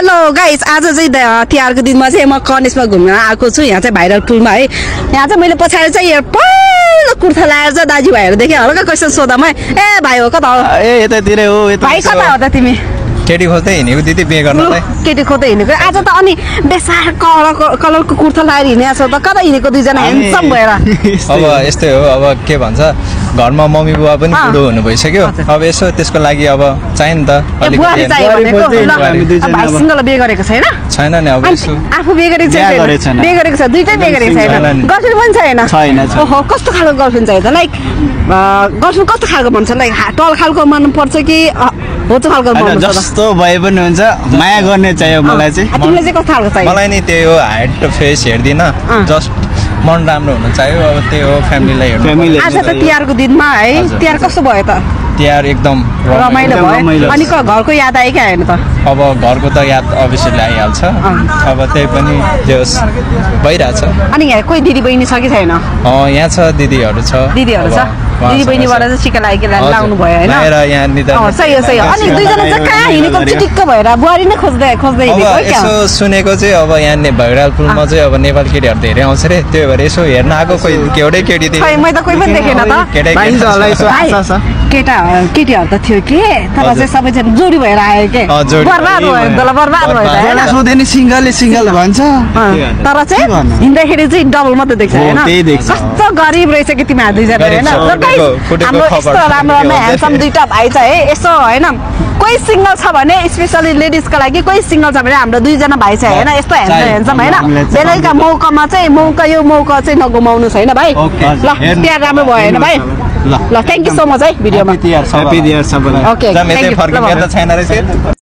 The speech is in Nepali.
हेलो गाइस, आज चाहिँ तिहारको दिनमा चाहिँ म कनेसमा घुम्न आएको छु। यहाँ चाहिँ भाइरल पुलमा है। यहाँ चाहिँ मैले पछाडि चाहिँ पहिलो कुर्ता लगाएर चाहिँ दाजुभाइहरू देखेँ। हल्का क्वेसन सोधा म ए भाइ हो कता हो? ए यतातिरै हो। भाइ कता हो त तिमी? केटी खोज्दै हिँडेको दिदी बिहे गर्नलाई। केटी खोज्दै हिँडेको आज त अनि बेसार कलरको कुर्ता लगाएर हिँडेको छ त कता हिँडेको दुईजना ह्यान्डसम भएर। अब यस्तै हो। अब के भन्छ घरमा मम्मी बुवा पनि बुढो हुनु भइसक्यो। अब यसो त्यसको लागि अब चाहियो नि त अलिकति। भाइ सिंगल बिहे गरेको छैन? छैन नि। अब यसो आफू बिहे गरेको छैन? बिहे गरेको छ, दुईटै बिहे गरेको छैन। गर्लफ्रेन्ड पनि छैन? ओहो, कस्तो खालको गर्लफ्रेन्ड चाहियो त? लाइक गर्लफ्रेन्ड कस्तो खालको भन्छ? लाइक टल खालको मन पर्छ कि होचो खालको मन पर्छ? जस्तो भए पनि हुन्छ, माया गर्ने चाहियो मलाई चाहिँ। तिमीलाई चाहिँ कस्तो खालको चाहियो? मलाई नि त्यही हो, हाइट फेस हेर्दिन, जस्ट मन राम्रो हुनु चाहियो। अब त्यही हो, फ्यामिलीलाई हेर्नु। आज त तिहारको दिनमा है, तिहार कस्तो भयो त? तिहार एकदम रमाइलो भयो। अनि घरको याद आयो कि आएन त? अब घरको त याद अभियसली आइहाल्छ। अब त्यही पनि जोस् भइरहेछ। अनि यहाँ कोही दिदी बहिनी छ कि छैन? यहाँ छ, दिदीहरू छ। दिदीहरू छ? दिदी बहिनीबाट चाहिँ टिका लाउनु भयो होइन? सही हो सही हो। अनि दुईजना चाहिँ कहाँ हिँडेको चिटिक्क भएर बुहारी नै खोज्दै हिँडेको क्या? यसो सुनेको चाहिँ अब यहाँ भैरल पुलमा चाहिँ अब नेपाली केटीहरू धेरै आउँछ रे, त्यही भएर यसो हेर्न आएको। कोही एउटै केटी थियो, मैले त कोही पनि देखेन त। केटीहरू त थियो के, तर चाहिँ सबैजना जोडी भएर आयो के? बर्बाद भयो तल, बर्बाद भयो सोधेन। सिंगल भन्छ, तर चाहिँ हिँड्दाखेरि चाहिँ डबल मात्रै देख्छ होइन? कस्तो गरिब रहेछ कि तिमीहरू दुईजना होइन? हाम्रो यस्तो राम्रो ह्यान्डसम दुईटा भाइ छ है। यसो होइन, कोही सिङ्गल छ भने स्पेसली लेडिजको लागि, कोही सिङ्गल छ भने हाम्रो दुईजना भाइ छ होइन? यस्तो ह्यान्डसम होइन? बेलैका मौकामा चाहिँ यो मौका चाहिँ नगुमाउनु छैन भाइ। ल तिहार राम्रो भयो होइन भाइ? ल थ्याङ्क यू सो मच है भिडियोमा। ह्याप्पी तिहार सबैलाई। Okay, thank you.